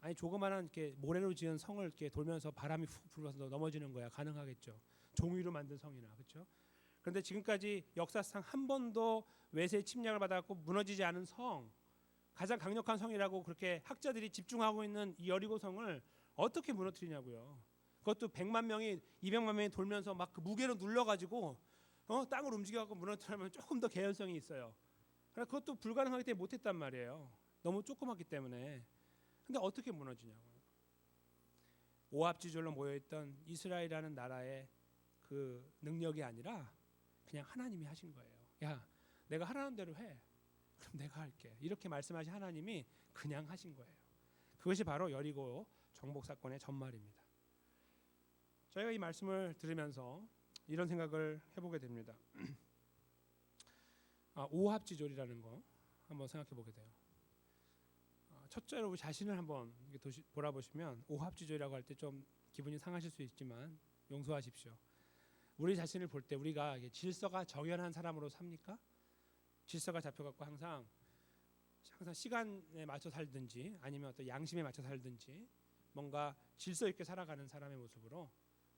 아니, 조그마한 이렇게 모래로 지은 성을 이렇게 돌면서 바람이 훅 불어서 넘어지는 거야. 가능하겠죠. 종이로 만든 성이나, 그렇죠? 그런데 지금까지 역사상 한 번도 외세의 침략을 받았고 무너지지 않은 성, 가장 강력한 성이라고 그렇게 학자들이 집중하고 있는 이 여리고 성을 어떻게 무너뜨리냐고요. 그것도 100만 명이 200만 명이 돌면서 막 그 무게로 눌러가지고 땅을 움직여갖고 무너뜨리면 조금 더 개연성이 있어요. 그러나 그것도 불가능하기 때문에 못했단 말이에요. 너무 조그맣기 때문에. 근데 어떻게 무너지냐고요. 오합지졸로 모여있던 이스라엘이라는 나라의 그 능력이 아니라 그냥 하나님이 하신 거예요. 야, 내가 하라는 대로 해. 그럼 내가 할게. 이렇게 말씀하신 하나님이 그냥 하신 거예요. 그것이 바로 여리고 정복 사건의 전말입니다. 저희가 이 말씀을 들으면서 이런 생각을 해보게 됩니다. 오합지졸이라는 거 한번 생각해 보게 돼요. 첫째로 우리 자신을 한번 돌아보시면 오합지졸이라고 할 때 좀 기분이 상하실 수 있지만 용서하십시오. 우리 자신을 볼 때 우리가 질서가 정연한 사람으로 삽니까? 질서가 잡혀갖고 항상 시간에 맞춰 살든지 아니면 어떤 양심에 맞춰 살든지 뭔가 질서 있게 살아가는 사람의 모습으로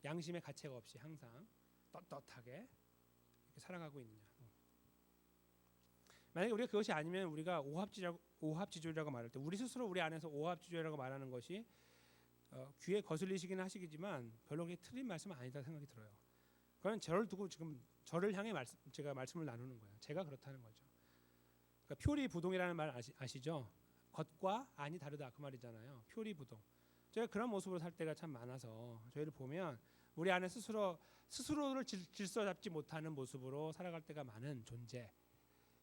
양심의 가책 없이 항상 떳떳하게 이렇게 살아가고 있느냐. 만약에 우리가 그것이 아니면 우리가 오합지졸이라고 말할 때 우리 스스로 우리 안에서 오합지졸이라고 말하는 것이 귀에 거슬리시기는 하시겠지만 별로 그게 틀린 말씀은 아니다 생각이 들어요. 그건 저를 두고 지금 저를 향해 제가 말씀을 나누는 거예요. 제가 그렇다는 거죠. 그러니까 표리부동이라는 말 아시죠? 겉과 안이 다르다 그 말이잖아요. 표리부동. 제가 그런 모습으로 살 때가 참 많아서 저희를 보면 우리 안에 스스로를 질서 잡지 못하는 모습으로 살아갈 때가 많은 존재.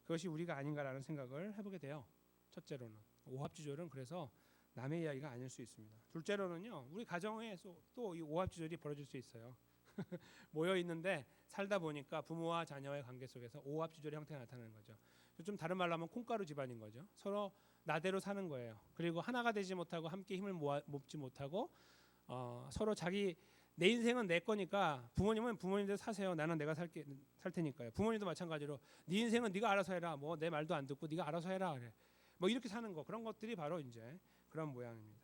그것이 우리가 아닌가라는 생각을 해보게 돼요. 첫째로는 오합지졸은 그래서 남의 이야기가 아닐 수 있습니다. 둘째로는요, 우리 가정에서 또 이 오합지졸이 벌어질 수 있어요. 모여 있는데 살다 보니까 부모와 자녀의 관계 속에서 오합지졸의 형태가 나타나는 거죠. 좀 다른 말로 하면 콩가루 집안인 거죠. 서로 나대로 사는 거예요. 그리고 하나가 되지 못하고 함께 힘을 모지 못하고 서로 내 인생은 내 거니까 부모님은 부모님대로 사세요. 나는 내가 살 테니까요. 부모님도 마찬가지로 네 인생은 네가 알아서 해라. 뭐 내 말도 안 듣고 네가 알아서 해라. 그래. 뭐 이렇게 사는 거 그런 것들이 바로 이제 그런 모양입니다.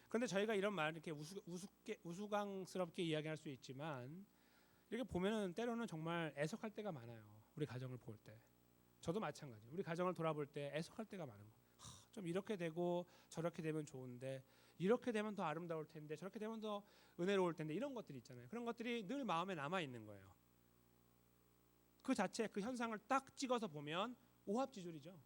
그런데 저희가 이런 말 이렇게 우스꽝스럽게 이야기할 수 있지만 이렇게 보면은 때로는 정말 애석할 때가 많아요. 우리 가정을 볼 때. 저도 마찬가지. 우리 가정을 돌아볼 때 애석할 때가 많은 거. 좀 이렇게 되고 저렇게 되면 좋은데 이렇게 되면 더 아름다울 텐데 저렇게 되면 더 은혜로울 텐데 이런 것들이 있잖아요. 그런 것들이 늘 마음에 남아 있는 거예요. 그 자체 그 현상을 딱 찍어서 보면 오합지졸이죠.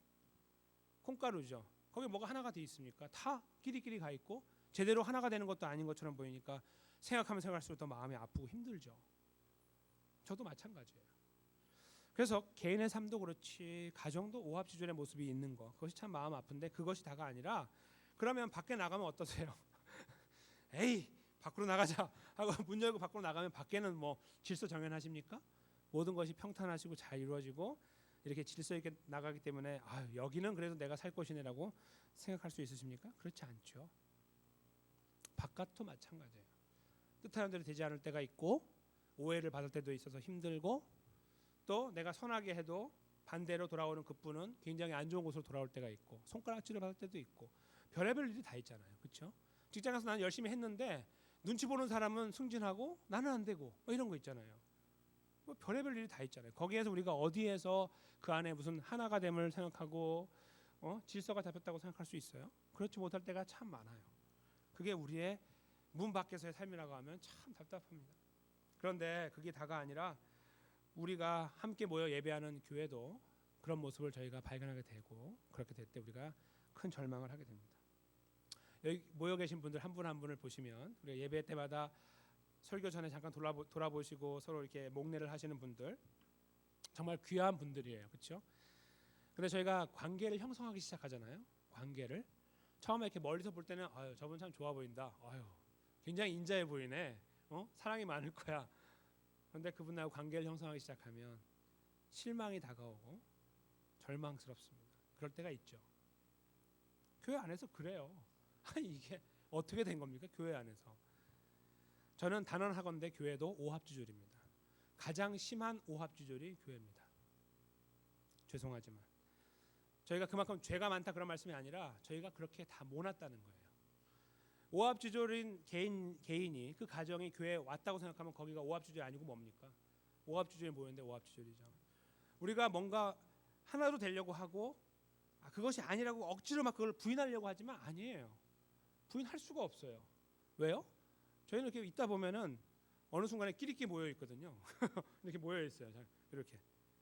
콩가루죠. 거기 뭐가 하나가 돼 있습니까? 다 끼리끼리 가 있고 제대로 하나가 되는 것도 아닌 것처럼 보이니까 생각하면 생각할수록 더 마음이 아프고 힘들죠. 저도 마찬가지예요. 그래서 개인의 삶도 그렇지 가정도 오합지졸의 모습이 있는 거 그것이 참 마음 아픈데 그것이 다가 아니라 그러면 밖에 나가면 어떠세요? 에이 밖으로 나가자 하고 문 열고 밖으로 나가면 밖에는 뭐 질서 정연하십니까? 모든 것이 평탄하시고 잘 이루어지고 이렇게 질서 있게 나가기 때문에 여기는 그래도 내가 살 곳이네라고 생각할 수 있으십니까? 그렇지 않죠. 바깥도 마찬가지예요. 뜻하는 대로 되지 않을 때가 있고 오해를 받을 때도 있어서 힘들고 또 내가 선하게 해도 반대로 돌아오는 그분은 굉장히 안 좋은 곳으로 돌아올 때가 있고 손가락질을 받을 때도 있고 별의별 일이 다 있잖아요. 그렇죠? 직장에서 나는 열심히 했는데 눈치 보는 사람은 승진하고 나는 안 되고 이런 거 있잖아요. 뭐 별의별 일이 다 있잖아요. 거기에서 우리가 어디에서 그 안에 무슨 하나가 됨을 생각하고 질서가 잡혔다고 생각할 수 있어요? 그렇지 못할 때가 참 많아요. 그게 우리의 문 밖에서의 삶이라고 하면 참 답답합니다. 그런데 그게 다가 아니라 우리가 함께 모여 예배하는 교회도 그런 모습을 저희가 발견하게 되고 그렇게 될 때 우리가 큰 절망을 하게 됩니다. 여기 모여 계신 분들 한 분 한 분을 보시면 우리가 예배 때마다 설교 전에 잠깐 돌아보시고 서로 이렇게 목례를 하시는 분들 정말 귀한 분들이에요. 그렇죠? 근데 저희가 관계를 형성하기 시작하잖아요. 관계를 처음에 이렇게 멀리서 볼 때는 저분 참 좋아 보인다. 굉장히 인자해 보이네. 사랑이 많을 거야. 그런데 그분하고 관계를 형성하기 시작하면 실망이 다가오고 절망스럽습니다. 그럴 때가 있죠. 교회 안에서 그래요. 이게 어떻게 된 겁니까? 교회 안에서. 저는 단언하건대 교회도 오합지졸입니다. 가장 심한 오합지졸이 교회입니다. 죄송하지만 저희가 그만큼 죄가 많다 그런 말씀이 아니라 저희가 그렇게 다 모났다는 거예요. 오합지졸인 개인이 그 가정이 교회에 왔다고 생각하면 거기가 오합지졸이 아니고 뭡니까? 오합지졸이 모였는데 오합지졸이죠. 우리가 뭔가 하나로 되려고 하고 그것이 아니라고 억지로 막 그걸 부인하려고 하지만 아니에요. 부인할 수가 없어요. 왜요? 저희는 이렇게 있다 보면은 어느 순간에 끼리끼리 모여 있거든요. 이렇게 모여 있어요. 이렇게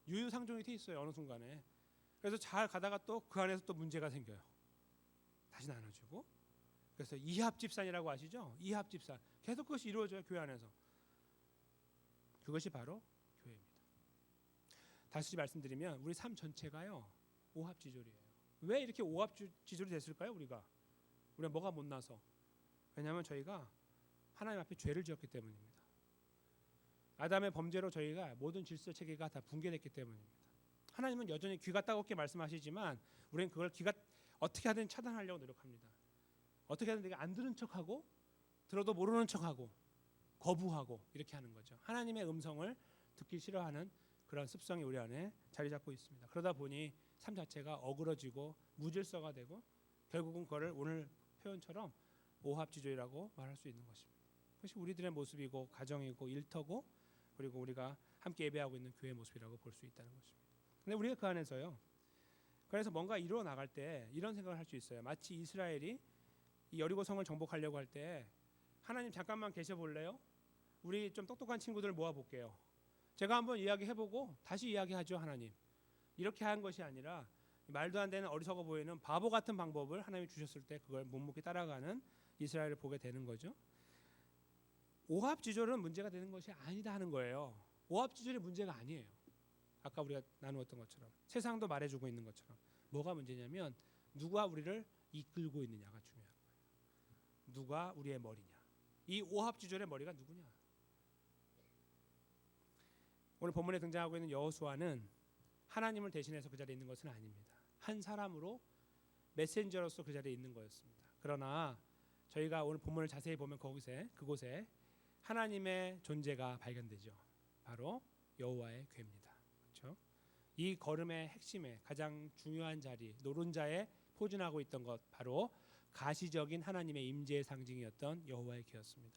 유유상종이 돼 있어요. 어느 순간에. 그래서 잘 가다가 또 그 안에서 또 문제가 생겨요. 다시 나눠주고. 그래서 이합집산이라고 아시죠? 이합집산. 계속 그것이 이루어져요. 교회 안에서. 그것이 바로 교회입니다. 다시 말씀드리면 우리 삶 전체가요. 오합지졸이에요. 왜 이렇게 오합지졸이 됐을까요? 우리가. 우리가 뭐가 못나서? 왜냐하면 저희가 하나님 앞에 죄를 지었기 때문입니다. 아담의 범죄로 저희가 모든 질서 체계가 다 붕괴됐기 때문입니다. 하나님은 여전히 귀가 따갑게 말씀하시지만 우리는 그걸 귀가 어떻게 하든 차단하려고 노력합니다. 어떻게 하든 내가 안 들은 척하고 들어도 모르는 척하고 거부하고 이렇게 하는 거죠. 하나님의 음성을 듣기 싫어하는 그런 습성이 우리 안에 자리 잡고 있습니다. 그러다 보니 삶 자체가 어그러지고 무질서가 되고 결국은 그거를 오늘 표현처럼 오합지졸이라고 말할 수 있는 것입니다. 그것이 우리들의 모습이고 가정이고 일터고 그리고 우리가 함께 예배하고 있는 교회의 모습이라고 볼 수 있다는 것입니다. 근데 우리가 그 안에서요. 그래서 뭔가 이루어 나갈 때 이런 생각을 할 수 있어요. 마치 이스라엘이 이 여리고 성을 정복하려고 할 때 하나님 잠깐만 계셔 볼래요? 우리 좀 똑똑한 친구들 모아 볼게요. 제가 한번 이야기해보고 다시 이야기하죠. 하나님. 이렇게 한 것이 아니라 말도 안 되는 어리석어 보이는 바보 같은 방법을 하나님이 주셨을 때 그걸 묵묵히 따라가는 이스라엘을 보게 되는 거죠. 오합지졸은 문제가 되는 것이 아니다 하는 거예요. 오합지졸이 문제가 아니에요. 아까 우리가 나누었던 것처럼 세상도 말해주고 있는 것처럼 뭐가 문제냐면 누가 우리를 이끌고 있느냐가 중요한 거예요. 누가 우리의 머리냐. 이 오합지졸의 머리가 누구냐. 오늘 본문에 등장하고 있는 여호수아는 하나님을 대신해서 그 자리에 있는 것은 아닙니다. 한 사람으로 메신저로서 그 자리에 있는 거였습니다. 그러나 저희가 오늘 본문을 자세히 보면 그곳에 하나님의 존재가 발견되죠. 바로 여호와의 궤입니다. 그렇죠? 이 걸음의 핵심에 가장 중요한 자리, 노른자에 포진하고 있던 것 바로 가시적인 하나님의 임재의 상징이었던 여호와의 궤였습니다.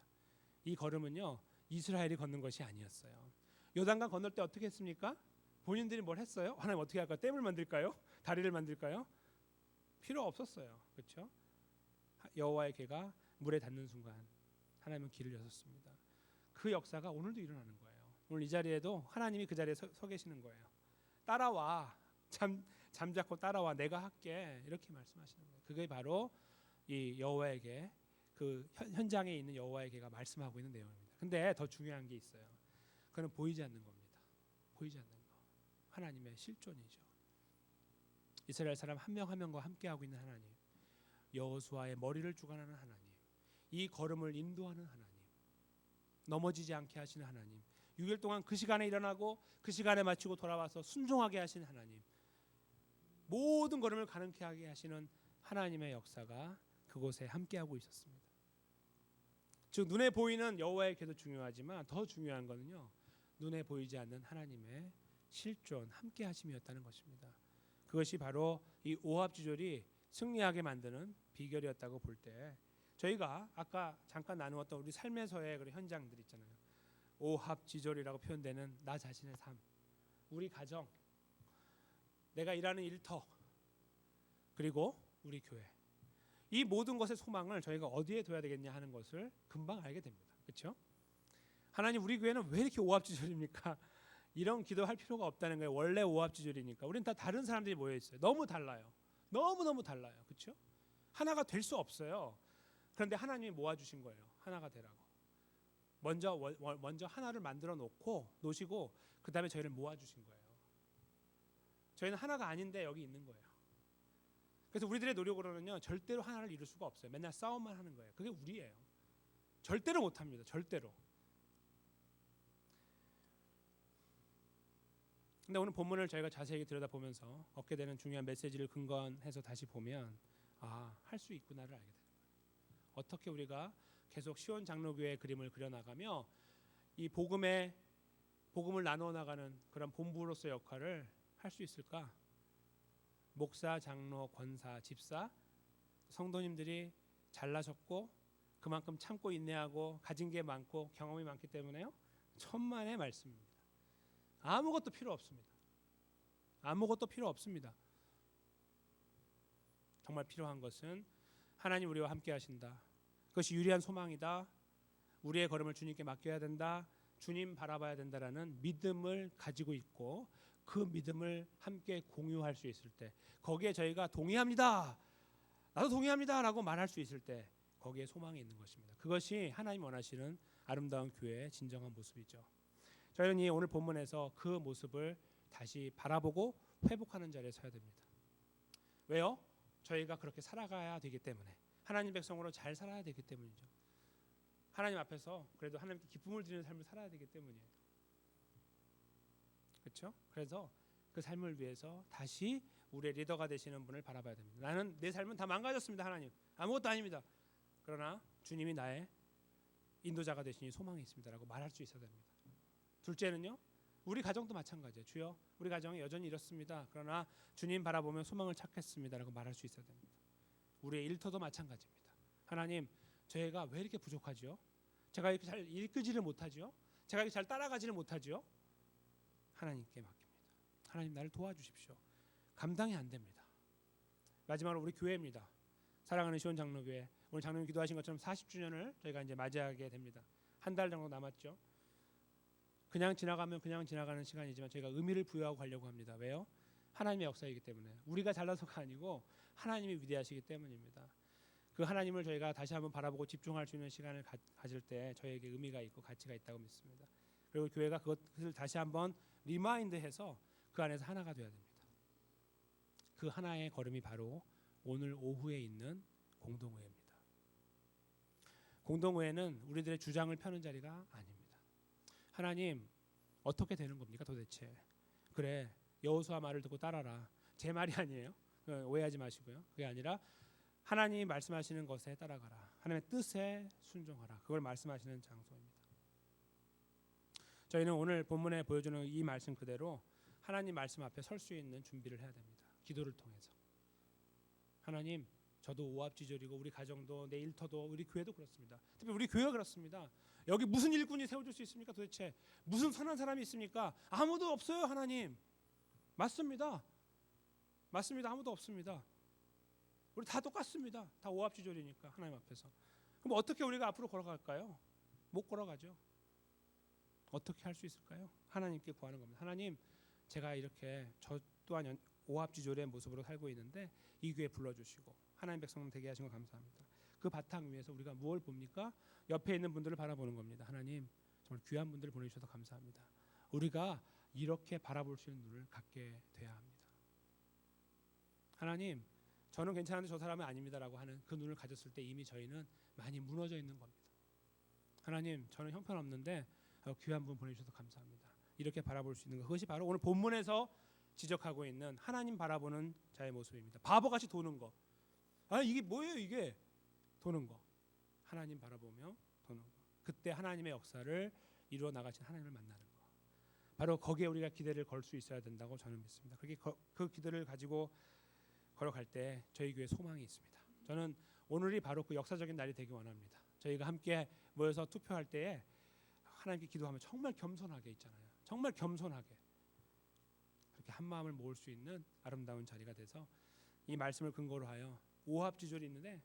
이 걸음은요 이스라엘이 걷는 것이 아니었어요. 요단강 건널 때 어떻게 했습니까? 본인들이 뭘 했어요? 하나님 어떻게 할까요? 댐을 만들까요? 다리를 만들까요? 필요 없었어요. 그렇죠? 여호와의 궤가 물에 닿는 순간 하나님은 길을 여셨습니다. 그 역사가 오늘도 일어나는 거예요. 오늘 이 자리에도 하나님이 그 자리에 서 계시는 거예요. 따라와, 잠자코 따라와, 내가 할게 이렇게 말씀하시는 거예요. 그게 바로 이 여호와의 궤, 그 현장에 있는 여호와의 궤가 말씀하고 있는 내용입니다. 근데 더 중요한 게 있어요. 그는 보이지 않는 겁니다. 보이지 않는 거. 하나님의 실존이죠. 이스라엘 사람 한 명 한 명과 함께하고 있는 하나님, 여호수아의 머리를 주관하는 하나님, 이 걸음을 인도하는 하나님, 넘어지지 않게 하시는 하나님, 6일 동안 그 시간에 일어나고 그 시간에 마치고 돌아와서 순종하게 하신 하나님, 모든 걸음을 가능케 하게 하시는 하나님의 역사가 그곳에 함께하고 있었습니다. 즉 눈에 보이는 여호와의 궤도 중요하지만 더 중요한 것은요 눈에 보이지 않는 하나님의 실존 함께하심이었다는 것입니다. 그것이 바로 이 오합지졸이 승리하게 만드는 비결이었다고 볼 때 저희가 아까 잠깐 나누었던 우리 삶에서의 그런 현장들 있잖아요. 오합지졸이라고 표현되는 나 자신의 삶, 우리 가정, 내가 일하는 일터, 그리고 우리 교회, 이 모든 것의 소망을 저희가 어디에 둬야 되겠냐 하는 것을 금방 알게 됩니다. 그렇죠? 하나님 우리 교회는 왜 이렇게 오합지졸입니까? 이런 기도할 필요가 없다는 거예요. 원래 오합지졸이니까. 우리는 다 다른 사람들이 모여 있어요. 너무 달라요. 너무 달라요. 그렇죠? 하나가 될 수 없어요. 그런데 하나님이 모아주신 거예요. 하나가 되라고. 먼저 하나를 만들어 놓으시고 그 다음에 저희를 모아주신 거예요. 저희는 하나가 아닌데 여기 있는 거예요. 그래서 우리들의 노력으로는요 절대로 하나를 이룰 수가 없어요. 맨날 싸움만 하는 거예요. 그게 우리예요. 절대로 못합니다. 절대로. 근데 오늘 본문을 저희가 자세히 들여다보면서 얻게 되는 중요한 메시지를 근거해서 다시 보면 할 수 있구나를 알게 되는 거예요. 어떻게 우리가 계속 시온 장로교회의 그림을 그려나가며 이 복음을 나누어 나가는 그런 본부로서의 역할을 할 수 있을까? 목사, 장로, 권사, 집사, 성도님들이 잘나셨고 그만큼 참고 인내하고 가진 게 많고 경험이 많기 때문에요. 천만의 말씀입니다. 아무것도 필요 없습니다. 아무것도 필요 없습니다. 정말 필요한 것은 하나님 우리와 함께 하신다. 그것이 유리한 소망이다. 우리의 걸음을 주님께 맡겨야 된다. 주님 바라봐야 된다라는 믿음을 가지고 있고 그 믿음을 함께 공유할 수 있을 때 거기에 저희가 동의합니다. 나도 동의합니다 라고 말할 수 있을 때 거기에 소망이 있는 것입니다. 그것이 하나님 원하시는 아름다운 교회의 진정한 모습이죠. 저희는 이 오늘 본문에서 그 모습을 다시 바라보고 회복하는 자리에 서야 됩니다. 왜요? 저희가 그렇게 살아가야 되기 때문에 하나님 백성으로 잘 살아야 되기 때문이죠. 하나님 앞에서 그래도 하나님께 기쁨을 드리는 삶을 살아야 되기 때문이에요. 그렇죠? 그래서 그 삶을 위해서 다시 우리의 리더가 되시는 분을 바라봐야 됩니다. 나는 내 삶은 다 망가졌습니다. 하나님 아무것도 아닙니다. 그러나 주님이 나의 인도자가 되시니 소망이 있습니다라고 말할 수 있어야 됩니다. 둘째는요, 우리 가정도 마찬가지예요. 주여, 우리 가정이 여전히 이렇습니다. 그러나 주님 바라보며 소망을 찾겠습니다라고 말할 수 있어야 됩니다. 우리의 일터도 마찬가지입니다. 하나님, 저희가 왜 이렇게 부족하지요? 제가 이렇게 잘 이끌지를 못하지요? 제가 이렇게 잘 따라가지를 못하지요? 하나님께 맡깁니다. 하나님 나를 도와주십시오. 감당이 안 됩니다. 마지막으로 우리 교회입니다. 사랑하는 시온 장로교회, 오늘 장로님 기도하신 것처럼 40주년을 저희가 이제 맞이하게 됩니다. 한 달 정도 남았죠. 그냥 지나가면 그냥 지나가는 시간이지만 저희가 의미를 부여하고 가려고 합니다. 왜요? 하나님의 역사이기 때문에. 우리가 잘나서가 아니고 하나님이 위대하시기 때문입니다. 그 하나님을 저희가 다시 한번 바라보고 집중할 수 있는 시간을 가질 때 저에게 의미가 있고 가치가 있다고 믿습니다. 그리고 교회가 그것을 다시 한번 리마인드해서 그 안에서 하나가 되어야 됩니다. 그 하나의 걸음이 바로 오늘 오후에 있는 공동회입니다. 공동회는 우리들의 주장을 펴는 자리가 아닙니다. 하나님 어떻게 되는 겁니까 도대체? 그래, 여호수아 말을 듣고 따라라. 제 말이 아니에요. 오해하지 마시고요. 그게 아니라 하나님이 말씀하시는 것에 따라가라. 하나님의 뜻에 순종하라. 그걸 말씀하시는 장소입니다. 저희는 오늘 본문에 보여주는 이 말씀 그대로 하나님 말씀 앞에 설 수 있는 준비를 해야 됩니다. 기도를 통해서. 하나님, 저도 오합지졸이고 우리 가정도 내 일터도 우리 교회도 그렇습니다. 특히 우리 교회가 그렇습니다. 여기 무슨 일꾼이 세워줄 수 있습니까? 도대체 무슨 선한 사람이 있습니까? 아무도 없어요. 하나님. 맞습니다. 맞습니다. 아무도 없습니다. 우리 다 똑같습니다. 다 오합지졸이니까 하나님 앞에서. 그럼 어떻게 우리가 앞으로 걸어갈까요? 못 걸어가죠. 어떻게 할 수 있을까요? 하나님께 구하는 겁니다. 하나님, 제가 이렇게 저 또한 오합지졸의 모습으로 살고 있는데 이 교회 불러주시고 하나님 백성 되게 하신 거 감사합니다. 그 바탕 위에서 우리가 무엇을 봅니까? 옆에 있는 분들을 바라보는 겁니다. 하나님, 정말 귀한 분들을 보내주셔서 감사합니다. 우리가 이렇게 바라볼 수 있는 눈을 갖게 돼야 합니다. 하나님, 저는 괜찮은데 저 사람은 아닙니다라고 하는 그 눈을 가졌을 때 이미 저희는 많이 무너져 있는 겁니다. 하나님, 저는 형편없는데 귀한 분 보내주셔서 감사합니다. 이렇게 바라볼 수 있는 것, 그것이 바로 오늘 본문에서 지적하고 있는 하나님 바라보는 자의 모습입니다. 바보같이 도는 거. 아, 이게 뭐예요? 이게 도는 거. 하나님 바라보며 도는 거. 그때 하나님의 역사를 이루어 나가신 하나님을 만나는 거. 바로 거기에 우리가 기대를 걸 수 있어야 된다고 저는 믿습니다. 그 기대를 가지고 걸어갈 때 저희 교회에 소망이 있습니다. 저는 오늘이 바로 그 역사적인 날이 되기 원합니다. 저희가 함께 모여서 투표할 때에 하나님께 기도하면 정말 겸손하게 있잖아요. 정말 겸손하게 그렇게 한 마음을 모을 수 있는 아름다운 자리가 돼서 이 말씀을 근거로 하여 오합지졸이 있는데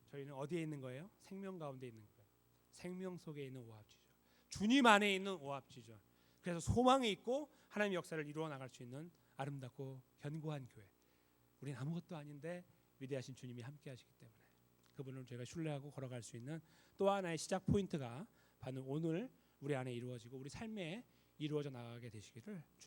저희는 어디에 있는 거예요? 생명 가운데 있는 거예요. 생명 속에 있는 오합지졸. 주님 안에 있는 오합지졸. 그래서 소망이 있고 하나님의 역사를 이루어 나갈 수 있는 아름답고 견고한 교회. 우리는 아무것도 아닌데 위대하신 주님이 함께 하시기 때문에 그분을 저희가 신뢰하고 걸어갈 수 있는 또 하나의 시작 포인트가 바로 오늘 우리 안에 이루어지고 우리 삶에 이루어져 나가게 되시기를